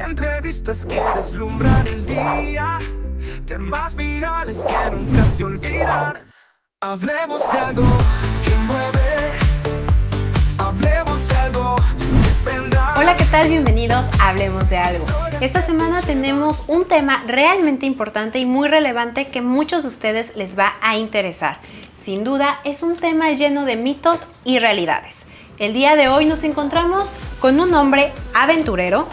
Entrevistas que deslumbran el día, temas virales que nunca se olvidan. Hablemos de algo que mueve, hablemos de algo que vendrá. Hola, ¿qué tal? Bienvenidos a Hablemos de Algo. Esta semana tenemos un tema realmente importante y muy relevante que muchos de ustedes les va a interesar. Sin duda, es un tema lleno de mitos y realidades. El día de hoy nos encontramos con un hombre aventurero,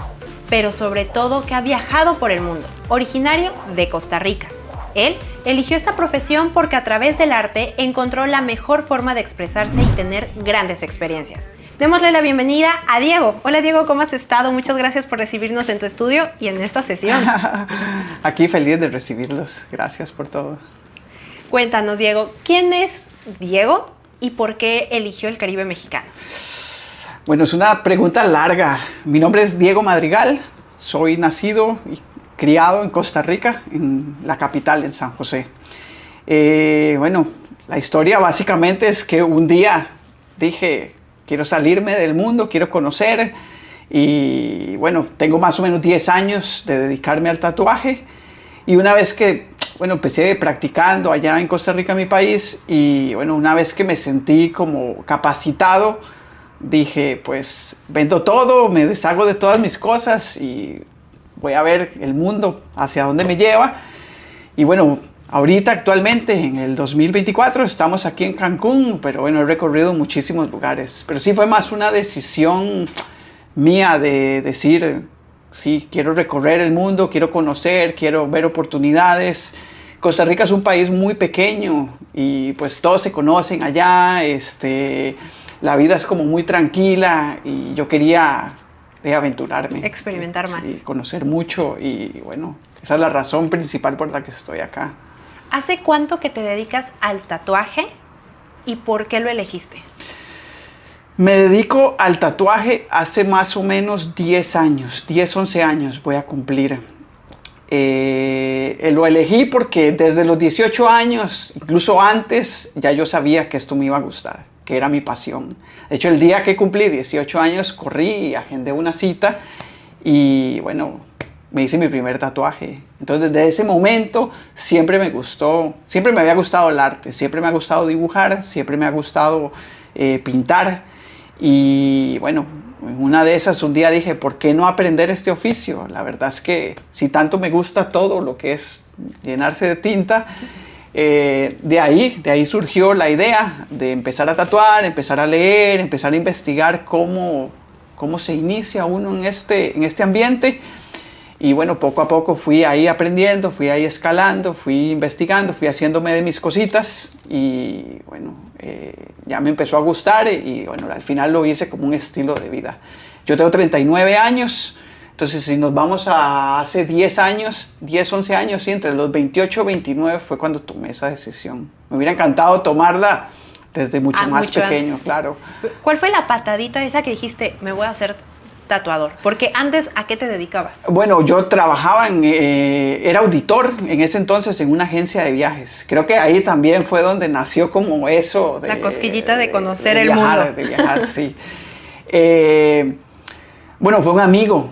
pero sobre todo que ha viajado por el mundo, originario de Costa Rica. Él eligió esta profesión porque a través del arte encontró la mejor forma de expresarse y tener grandes experiencias. Démosle la bienvenida a Diego. Hola Diego, ¿cómo has estado? Muchas gracias por recibirnos en tu estudio y en esta sesión. Aquí feliz de recibirlos. Gracias por todo. Cuéntanos, Diego, ¿quién es Diego y por qué eligió el Caribe mexicano? Bueno, es una pregunta larga. Mi nombre es Diego Madrigal. Soy nacido y criado en Costa Rica, en la capital, en San José. Bueno, la historia básicamente es que un día dije, quiero salirme del mundo, quiero conocer. Y bueno, tengo más o menos 10 años de dedicarme al tatuaje. Y una vez que, bueno, empecé practicando allá en Costa Rica, mi país. Y bueno, una vez que me sentí como capacitado, dije, pues vendo todo, me deshago de todas mis cosas y voy a ver el mundo hacia dónde me lleva. Y bueno, ahorita actualmente en el 2024 estamos aquí en Cancún, pero bueno, he recorrido muchísimos lugares. Pero sí fue más una decisión mía de decir, sí, quiero recorrer el mundo, quiero conocer, quiero ver oportunidades. Costa Rica es un país muy pequeño y pues todos se conocen allá, la vida es como muy tranquila y yo quería aventurarme. Experimentar más. Sí, conocer mucho y bueno, esa es la razón principal por la que estoy acá. ¿Hace cuánto que te dedicas al tatuaje y por qué lo elegiste? Me dedico al tatuaje hace más o menos 10 años, 10, 11 años voy a cumplir. Lo elegí porque desde los 18 años, incluso antes, ya yo sabía que esto me iba a gustar, que era mi pasión. De hecho, el día que cumplí 18 años, corrí y agendé una cita y, bueno, me hice mi primer tatuaje. Entonces, desde ese momento, siempre me gustó, siempre me había gustado el arte, siempre me ha gustado dibujar, siempre me ha gustado pintar. Y, bueno, en una de esas, un día dije, ¿por qué no aprender este oficio? La verdad es que si tanto me gusta todo lo que es llenarse de tinta, de ahí surgió la idea de empezar a tatuar, empezar a leer, empezar a investigar cómo se inicia uno en este ambiente. Y bueno, poco a poco fui ahí aprendiendo, fui ahí escalando, fui investigando, fui haciéndome de mis cositas y bueno, ya me empezó a gustar y bueno, al final lo hice como un estilo de vida. Yo tengo 39 años. Entonces, si nos vamos a hace 10 años, 10, 11 años, sí, entre los 28 y 29 fue cuando tomé esa decisión. Me hubiera encantado tomarla desde mucho más pequeño, antes. Claro. ¿Cuál fue la patadita esa que dijiste, me voy a hacer tatuador? Porque antes, ¿a qué te dedicabas? Bueno, yo trabajaba era auditor en ese entonces en una agencia de viajes. Creo que ahí también fue donde nació como eso. La cosquillita de conocer el viajar, mundo. De viajar, sí. Bueno, fue un amigo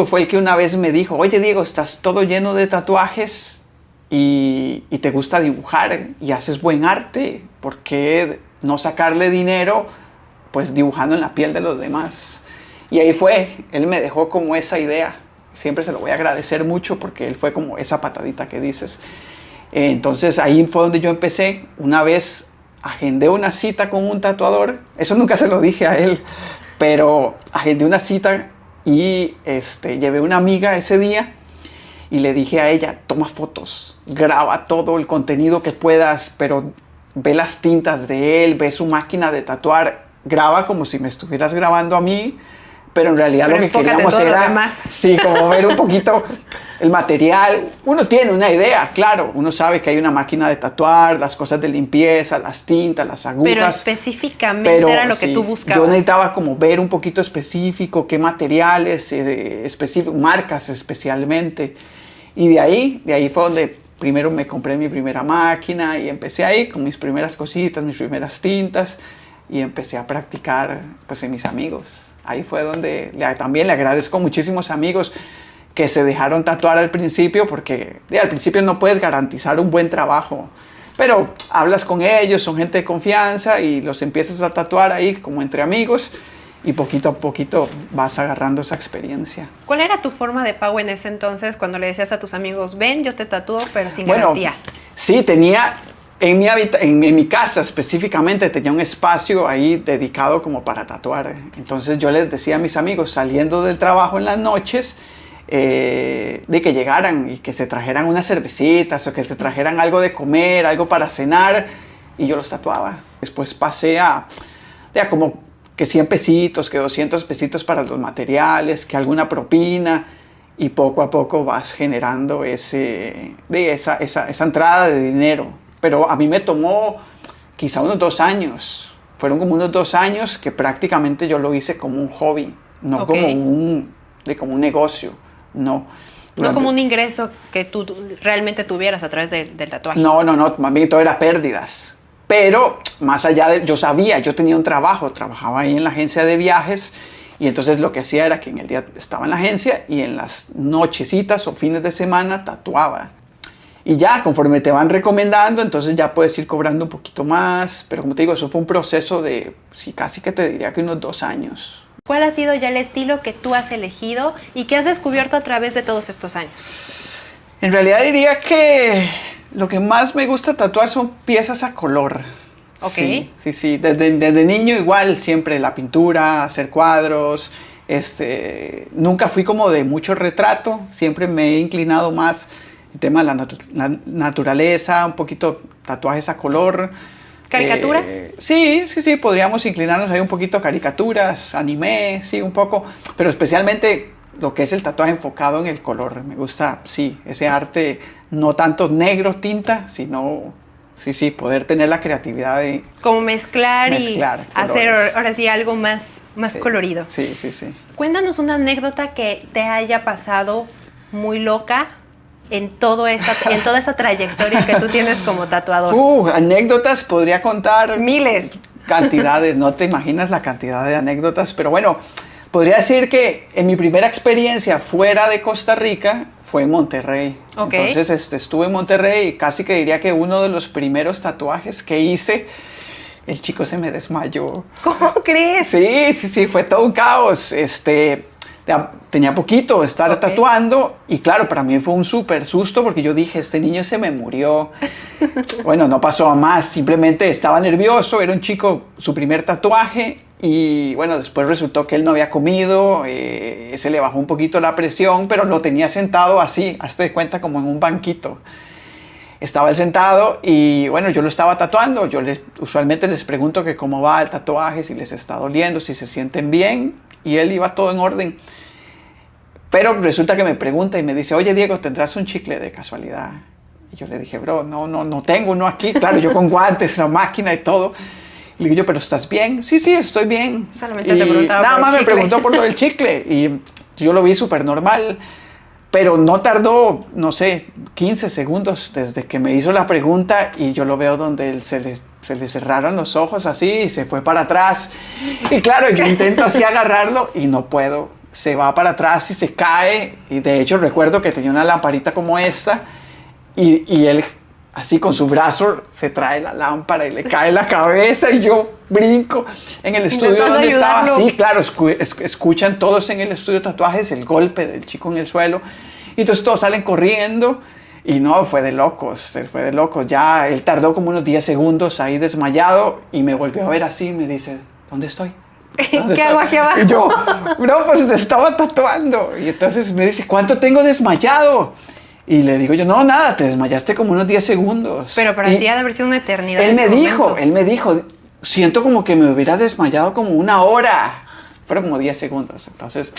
fue el que una vez me dijo, oye Diego, estás todo lleno de tatuajes y te gusta dibujar y haces buen arte, ¿por qué no sacarle dinero pues dibujando en la piel de los demás? Y ahí fue, él me dejó como esa idea, siempre se lo voy a agradecer mucho porque él fue como esa patadita que dices. Entonces ahí fue donde yo empecé, una vez agendé una cita con un tatuador, eso nunca se lo dije a él, pero agendé una cita y llevé una amiga ese día y le dije a ella, toma fotos, graba todo el contenido que puedas, pero ve las tintas de él, ve su máquina de tatuar, graba como si me estuvieras grabando a mí, pero en realidad lo que queríamos era, sí, como ver un poquito el material. Uno tiene una idea, claro, uno sabe que hay una máquina de tatuar, las cosas de limpieza, las tintas, las agujas. Pero específicamente era lo que tú buscabas. Yo necesitaba como ver un poquito específico, qué materiales, marcas especialmente. Y de ahí fue donde primero me compré mi primera máquina y empecé ahí con mis primeras cositas, mis primeras tintas. Y empecé a practicar pues en mis amigos. Ahí fue donde también le agradezco a muchísimos amigos que se dejaron tatuar al principio, porque al principio no puedes garantizar un buen trabajo. Pero hablas con ellos, son gente de confianza y los empiezas a tatuar ahí como entre amigos y poquito a poquito vas agarrando esa experiencia. ¿Cuál era tu forma de pago en ese entonces cuando le decías a tus amigos, ven, yo te tatúo, pero sin garantía? Sí, tenía en mi casa específicamente, tenía un espacio ahí dedicado como para tatuar. Entonces yo les decía a mis amigos saliendo del trabajo en las noches, de que llegaran y que se trajeran unas cervecitas o que se trajeran algo de comer, algo para cenar, y yo los tatuaba. Después pasé a como que 100 pesitos, que 200 pesitos para los materiales, que alguna propina, y poco a poco vas generando esa entrada de dinero. Pero a mí me tomó quizá unos 2 años. Fueron como unos 2 años que prácticamente yo lo hice como un hobby, no como un negocio. No como un ingreso que tú realmente tuvieras a través del tatuaje. No, más bien todo era pérdidas. Pero más allá yo yo tenía un trabajo, trabajaba ahí en la agencia de viajes y entonces lo que hacía era que en el día estaba en la agencia y en las nochecitas o fines de semana tatuaba. Y ya, conforme te van recomendando, entonces ya puedes ir cobrando un poquito más. Pero como te digo, eso fue un proceso de, sí, casi que te diría que unos 2 años. ¿Cuál ha sido ya el estilo que tú has elegido y que has descubierto a través de todos estos años? En realidad diría que lo que más me gusta tatuar son piezas a color. Ok. Sí. Desde niño igual, siempre la pintura, hacer cuadros. Nunca fui como de mucho retrato. Siempre me he inclinado más el tema de la naturaleza, un poquito tatuajes a color. ¿Caricaturas? Sí, podríamos inclinarnos ahí un poquito a caricaturas, anime, sí, un poco, pero especialmente lo que es el tatuaje enfocado en el color. Me gusta, sí, ese arte, no tanto negro, tinta, sino, sí, poder tener la creatividad de... Como mezclar y hacer ahora sí algo más colorido. Sí. Cuéntanos una anécdota que te haya pasado muy loca en toda esa trayectoria que tú tienes como tatuador. Anécdotas podría contar. Miles. Cantidades, no te imaginas la cantidad de anécdotas, pero bueno, podría decir que en mi primera experiencia fuera de Costa Rica fue en Monterrey. Okay. Entonces estuve en Monterrey y casi que diría que uno de los primeros tatuajes que hice, el chico se me desmayó. ¿Cómo crees? Sí, fue todo un caos. Tenía poquito de estar tatuando y claro, para mí fue un súper susto porque yo dije, este niño se me murió. Bueno, no pasó a más, simplemente estaba nervioso, era un chico, su primer tatuaje y bueno, después resultó que él no había comido, se le bajó un poquito la presión, pero lo tenía sentado así, hazte de cuenta como en un banquito. Estaba él sentado y bueno, yo lo estaba tatuando, usualmente les pregunto que cómo va el tatuaje, si les está doliendo, si se sienten bien y él iba todo en orden. Pero resulta que me pregunta y me dice, oye Diego, ¿tendrás un chicle de casualidad? Y yo le dije, bro, no tengo uno aquí. Claro, yo con guantes, la máquina y todo. Y le digo yo, ¿pero estás bien? Sí, estoy bien. Solamente te preguntaba nada por más el me chicle. preguntó por lo del chicle. Y yo lo vi súper normal. Pero no tardó, no sé, 15 segundos desde que me hizo la pregunta y yo lo veo donde él se le cerraron los ojos así y se fue para atrás. Y claro, yo intento así agarrarlo y no puedo. Se va para atrás y se cae. Y de hecho recuerdo que tenía una lamparita como esta y él así con su brazo se trae la lámpara y le cae en la cabeza y yo brinco en el estudio Intentando donde ayudarlo. estaba. Sí, claro, escuchan todos en el estudio de tatuajes el golpe del chico en el suelo. Y entonces todos salen corriendo y no, fue de locos. Ya él tardó como unos 10 segundos ahí desmayado y me volvió a ver así y me dice, ¿dónde estoy? ¿Qué hago aquí abajo? Y yo, no, pues te estaba tatuando. Y entonces me dice, ¿cuánto tengo desmayado? Y le digo yo, no, nada, te desmayaste como unos 10 segundos. Pero para ti ha de haber sido una eternidad. Él me dijo, siento como que me hubiera desmayado como 1 hora. Fueron como 10 segundos. Entonces,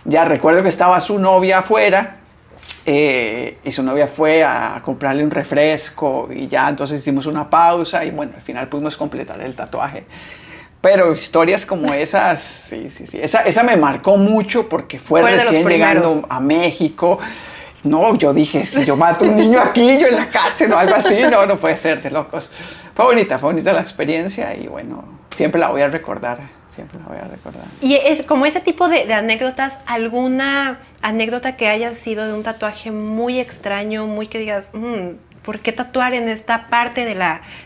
ya recuerdo que estaba su novia afuera. Y su novia fue a comprarle un refresco. Y ya entonces hicimos una pausa. Y bueno, al final pudimos completar el tatuaje. Pero historias como esas, sí. Esa me marcó mucho porque fue recién llegando a México. No, yo dije, si yo mato a un niño aquí, yo en la cárcel o algo así, no puede ser, de locos. Fue bonita la experiencia y bueno, siempre la voy a recordar, siempre la voy a recordar. Y es como ese tipo de anécdotas, ¿alguna anécdota que haya sido de un tatuaje muy extraño, muy que digas, ¿por qué tatuar en esta parte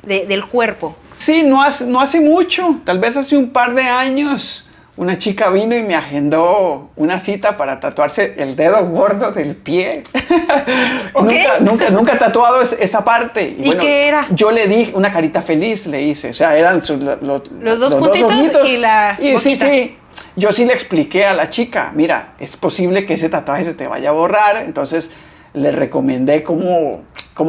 del cuerpo? Sí, no hace mucho, tal vez hace un par de años, una chica vino y me agendó una cita para tatuarse el dedo gordo del pie. Okay. Nunca he tatuado esa parte. ¿Y qué era? Yo le di una carita feliz, le hice. O sea, eran los dos puntitos ojitos. y la boquita. Sí. Yo sí le expliqué a la chica, mira, es posible que ese tatuaje se te vaya a borrar. Entonces le recomendé cómo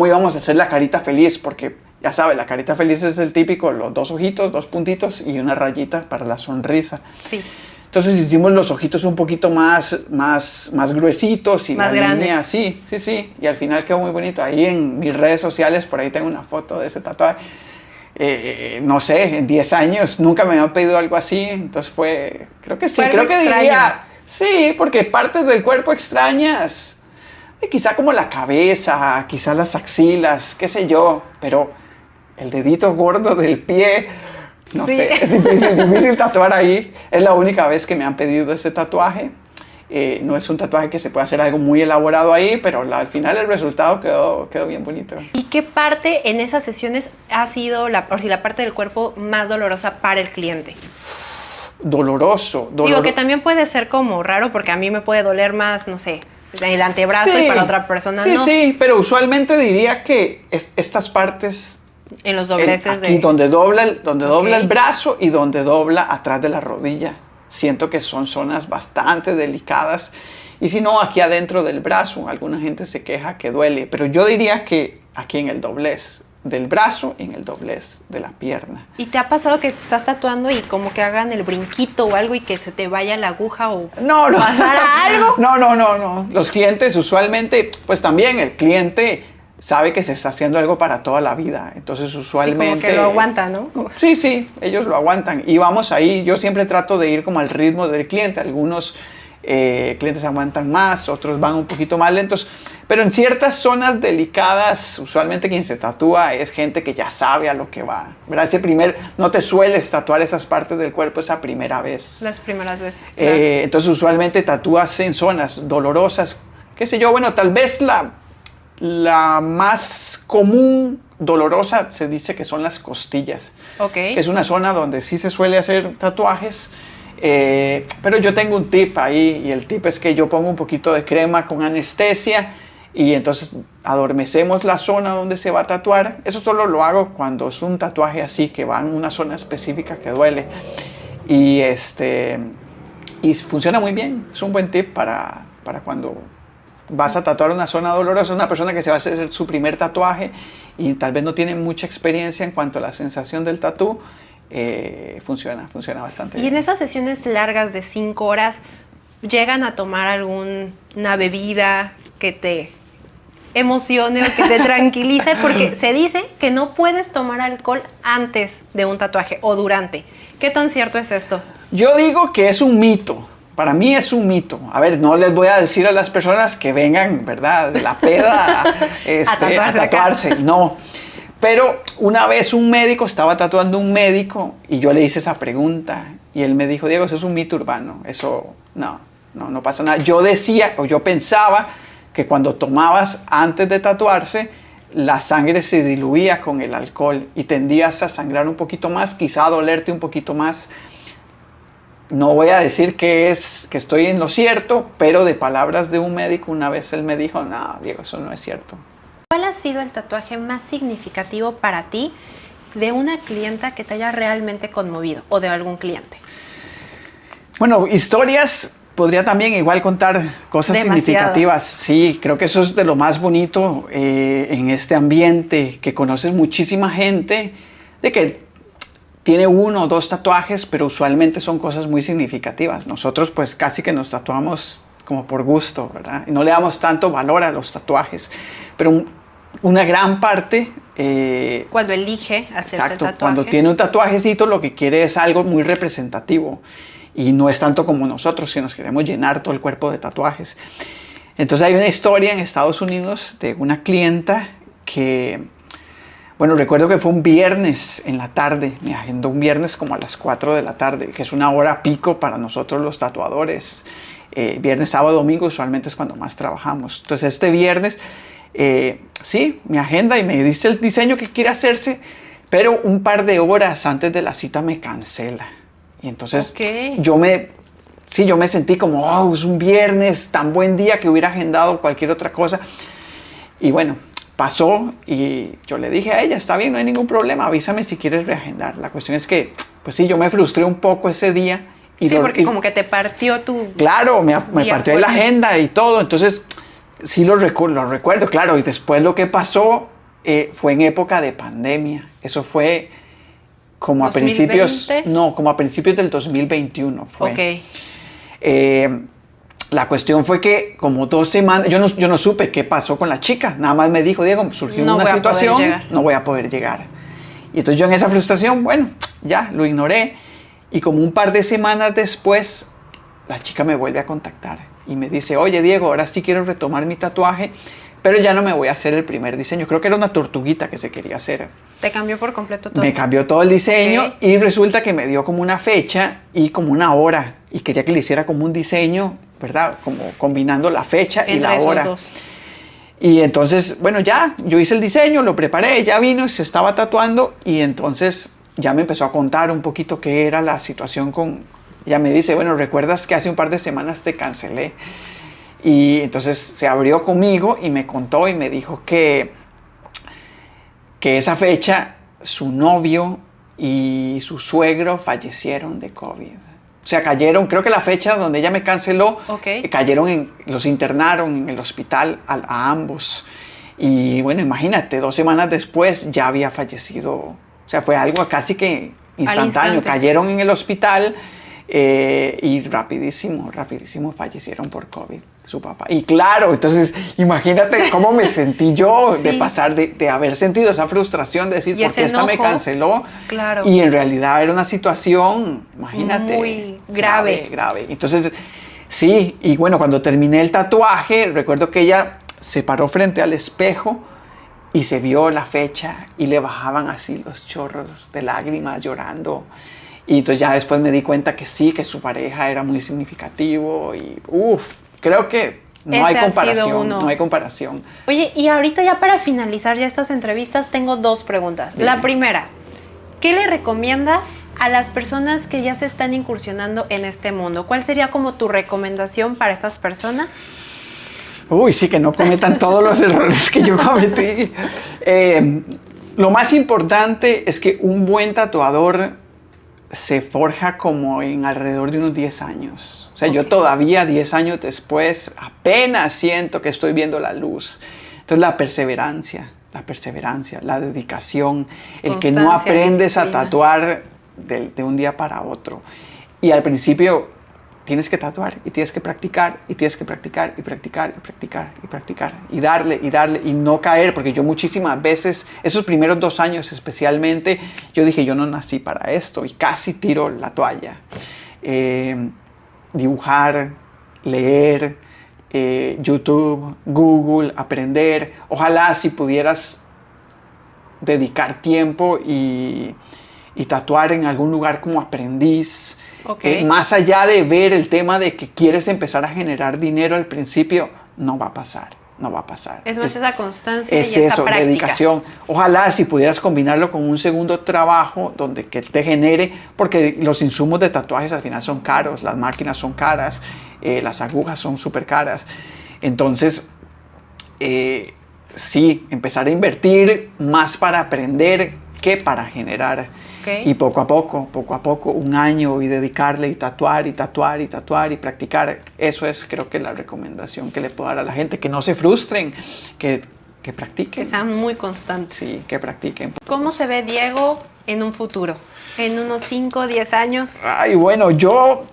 íbamos a hacer la carita feliz, porque ya sabes, la carita feliz es el típico, los dos ojitos, dos puntitos y una rayita para la sonrisa. Sí. Entonces hicimos los ojitos un poquito más gruesitos y más la grandes. línea, sí. Y al final quedó muy bonito. Ahí en mis redes sociales, por ahí tengo una foto de ese tatuaje. No sé, en 10 años nunca me habían pedido algo así. Entonces creo que sí, creo que diría, sí, porque partes del cuerpo extrañas. Quizá como la cabeza, quizá las axilas, qué sé yo, pero el dedito gordo del pie, no sé, es difícil tatuar ahí. Es la única vez que me han pedido ese tatuaje. No es un tatuaje que se pueda hacer algo muy elaborado ahí, pero al final el resultado quedó bien bonito. ¿Y qué parte en esas sesiones ha sido la parte del cuerpo más dolorosa para el cliente? Doloroso. Digo que también puede ser como raro, porque a mí me puede doler más, no sé, el antebrazo y para otra persona no. Sí, pero usualmente diría que estas partes... En los dobleces aquí, donde dobla el brazo y donde dobla atrás de la rodilla. Siento que son zonas bastante delicadas. Y si no, aquí adentro del brazo, alguna gente se queja que duele. Pero yo diría que aquí en el doblez del brazo y en el doblez de la pierna. ¿Y te ha pasado que te estás tatuando y como que hagan el brinquito o algo y que se te vaya la aguja o pasara algo? No. Los clientes usualmente, pues también el cliente sabe que se está haciendo algo para toda la vida. Entonces usualmente... Sí, como que lo aguantan, ¿no? Sí, ellos lo aguantan. Y vamos ahí, yo siempre trato de ir como al ritmo del cliente. Algunos clientes aguantan más, otros van un poquito más lentos. Pero en ciertas zonas delicadas, usualmente quien se tatúa es gente que ya sabe a lo que va, ¿verdad? No te sueles tatuar esas partes del cuerpo esa primera vez. Las primeras veces. Claro. Entonces usualmente tatúas en zonas dolorosas. Qué sé yo, bueno, tal vez la más común dolorosa se dice que son las costillas. Okay. Que es una zona donde sí se suele hacer tatuajes. Pero yo tengo un tip ahí, y el tip es que yo pongo un poquito de crema con anestesia y entonces adormecemos la zona donde se va a tatuar. Eso solo lo hago cuando es un tatuaje así, que va en una zona específica que duele. Y funciona muy bien. Es un buen tip para cuando vas a tatuar una zona dolorosa. Una persona que se va a hacer su primer tatuaje y tal vez no tiene mucha experiencia en cuanto a la sensación del tatú. Funciona bastante bien. Y en esas sesiones largas de 5 horas, ¿llegan a tomar alguna bebida que te emocione o que te tranquilice? Porque se dice que no puedes tomar alcohol antes de un tatuaje o durante. ¿Qué tan cierto es esto? Yo digo que es un mito. Para mí es un mito. A ver, no les voy a decir a las personas que vengan, ¿verdad?, de la peda a tatuarse. No. Pero una vez estaba tatuando un médico y yo le hice esa pregunta y él me dijo, Diego, eso es un mito urbano, eso no pasa nada. Yo pensaba que cuando tomabas antes de tatuarse, la sangre se diluía con el alcohol y tendías a sangrar un poquito más, quizá a dolerte un poquito más. No voy a decir que estoy en lo cierto, pero de palabras de un médico, una vez él me dijo, no, Diego, eso no es cierto. ¿Cuál ha sido el tatuaje más significativo para ti de una clienta que te haya realmente conmovido o de algún cliente? Bueno, historias, podría también igual contar cosas significativas. Sí, creo que eso es de lo más bonito en este ambiente, que conoces muchísima gente, de que tiene 1 o 2 tatuajes, pero usualmente son cosas muy significativas. Nosotros pues casi que nos tatuamos como por gusto, ¿verdad? Y no le damos tanto valor a los tatuajes, pero una gran parte... cuando elige hacerse el tatuaje. Cuando tiene un tatuajecito lo que quiere es algo muy representativo y no es tanto como nosotros que nos queremos llenar todo el cuerpo de tatuajes. Entonces hay una historia en Estados Unidos de una clienta que, Bueno, recuerdo que fue un viernes en la tarde, me agendó un viernes como a las 4 de la tarde, que es una hora pico para nosotros los tatuadores. Viernes, sábado, domingo usualmente es cuando más trabajamos. Entonces este viernes, sí, me agenda y me dice el diseño que quiere hacerse, pero un par de horas antes de la cita me cancela. Y entonces yo me sentí como, oh, es un viernes, tan buen día que hubiera agendado cualquier otra cosa. Y bueno, pasó y yo le dije a ella, está bien, no hay ningún problema, avísame si quieres reagendar. La cuestión es que, pues sí, yo me frustré un poco ese día. Porque como que te partió tu... Claro, me partió de la agenda y todo, entonces sí lo recuerdo, claro. Y después lo que pasó fue en época de pandemia. Eso fue como a principios del 2021 fue. Ok. La cuestión fue que como 2 semanas, yo no supe qué pasó con la chica, nada más me dijo, Diego, surgió una situación, no voy a poder llegar. Y entonces yo en esa frustración, bueno, ya lo ignoré. Y como un par de semanas después, la chica me vuelve a contactar y me dice, oye Diego, ahora sí quiero retomar mi tatuaje, pero ya no me voy a hacer el primer diseño. Creo que era una tortuguita que se quería hacer. ¿Te cambió por completo todo? Me cambió todo el diseño y resulta que me dio como una fecha y como una hora. Y quería que le hiciera como un diseño, ¿verdad? Como combinando la fecha y la hora. Dos. Y entonces, bueno, ya, yo hice el diseño, lo preparé, ya vino, se estaba tatuando y entonces ya me empezó a contar un poquito qué era la situación con... Ella me dice, bueno, ¿recuerdas que hace un par de semanas te cancelé? Y entonces se abrió conmigo y me contó y me dijo que esa fecha su novio y su suegro fallecieron de COVID. O sea, cayeron, creo que la fecha donde ella me canceló, los internaron en el hospital a ambos. Y bueno, imagínate, 2 semanas después ya había fallecido. O sea, fue algo casi que instantáneo. Cayeron en el hospital y rapidísimo fallecieron por COVID, su papá. Y claro, entonces imagínate cómo me sentí yo de pasar, de haber sentido esa frustración, de decir, ¿por qué esta me canceló? Claro. Y en realidad era una situación, imagínate, muy grave. Entonces, sí, y bueno, cuando terminé el tatuaje, recuerdo que ella se paró frente al espejo y se vio la fecha y le bajaban así los chorros de lágrimas llorando. Y entonces ya después me di cuenta que sí, que su pareja era muy significativo y creo que no hay comparación. Oye, y ahorita ya para finalizar ya estas entrevistas tengo 2 preguntas. Bien. La primera, ¿qué le recomiendas a las personas que ya se están incursionando en este mundo? ¿Cuál sería como tu recomendación para estas personas? Sí, que no cometan todos los errores que yo cometí. Lo más importante es que un buen tatuador se forja como en alrededor de unos 10 años. O sea, yo todavía 10 años después apenas siento que estoy viendo la luz. Entonces la perseverancia, la dedicación, el que no aprendes a tatuar de un día para otro. Y al principio tienes que tatuar y tienes que practicar y tienes que practicar y practicar y practicar y practicar y darle y no caer, porque yo muchísimas veces, esos primeros 2 años especialmente, yo dije, yo no nací para esto y casi tiro la toalla. Dibujar, leer, YouTube, Google, aprender. Ojalá si pudieras dedicar tiempo y tatuar en algún lugar como aprendiz. Más allá de ver el tema de que quieres empezar a generar dinero al principio, no va a pasar. Es más esa constancia es y esa eso, práctica. Dedicación. Ojalá si pudieras combinarlo con un segundo trabajo donde que te genere, porque los insumos de tatuajes al final son caros, las máquinas son caras, las agujas son súper caras. Entonces, sí, empezar a invertir más para aprender que para generar. Y poco a poco, 1 año y dedicarle y tatuar y practicar. Eso es, creo que la recomendación que le puedo dar a la gente, que no se frustren, que practiquen. Que sean muy constantes. Sí, que practiquen. ¿Cómo se ve Diego en un futuro? ¿En unos 5, 10 años? Ay, bueno, yo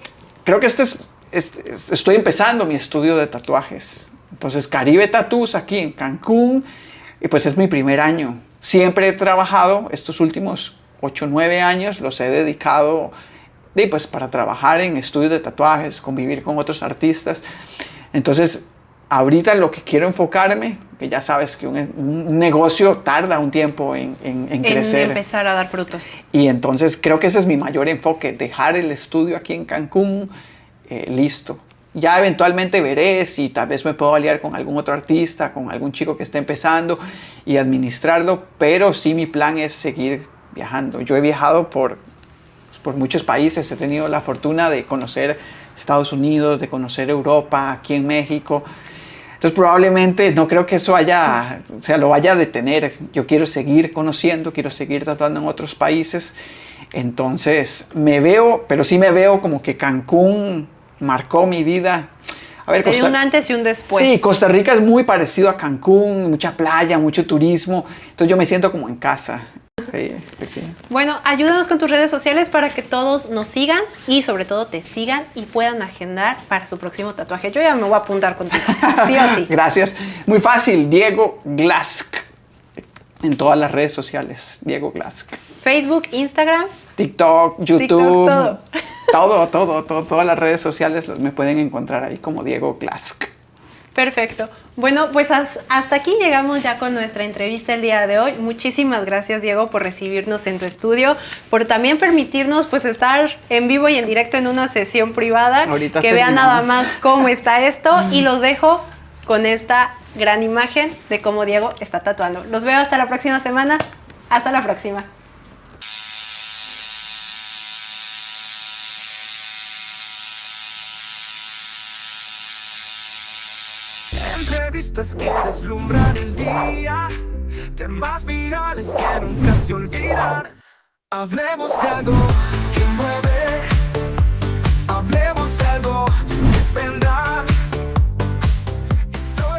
creo que estoy empezando mi estudio de tatuajes. Entonces, Caribe Tattoos aquí en Cancún, y pues es mi primer año. Siempre he trabajado estos últimos 8 o 9 años, los he dedicado pues, para trabajar en estudios de tatuajes, convivir con otros artistas. Entonces, ahorita lo que quiero enfocarme, que ya sabes que un negocio tarda un tiempo en crecer. En empezar a dar frutos. Y entonces creo que ese es mi mayor enfoque, dejar el estudio aquí en Cancún listo. Ya eventualmente veré si tal vez me puedo aliar con algún otro artista, con algún chico que esté empezando y administrarlo, pero sí mi plan es seguir viajando. Yo he viajado por muchos países, he tenido la fortuna de conocer Estados Unidos, de conocer Europa, aquí en México. Entonces probablemente no creo que eso lo vaya a detener. Yo quiero seguir conociendo, quiero seguir tatuando en otros países. Entonces pero sí me veo como que Cancún marcó mi vida. A ver, Hay un antes y un después. Sí, Costa Rica es muy parecido a Cancún, mucha playa, mucho turismo. Entonces yo me siento como en casa. Sí, sí. Bueno, ayúdanos con tus redes sociales para que todos nos sigan y sobre todo te sigan y puedan agendar para su próximo tatuaje. Yo ya me voy a apuntar contigo, sí o sí. Gracias. Muy fácil, Diego Glask. En todas las redes sociales, Diego Glask. Facebook, Instagram. TikTok, YouTube. TikTok, todas las redes sociales me pueden encontrar ahí como Diego Glask. Perfecto. Bueno, pues hasta aquí llegamos ya con nuestra entrevista el día de hoy. Muchísimas gracias, Diego, por recibirnos en tu estudio, por también permitirnos pues estar en vivo y en directo en una sesión privada. Ahorita que vean terminamos. nada más cómo está esto y los dejo con esta gran imagen de cómo Diego está tatuando. Los veo hasta la próxima semana. Hasta la próxima. Entrevistas que deslumbran el día, temas virales que nunca se olvidan. Hablemos de algo que mueve, hablemos de algo que vendrá.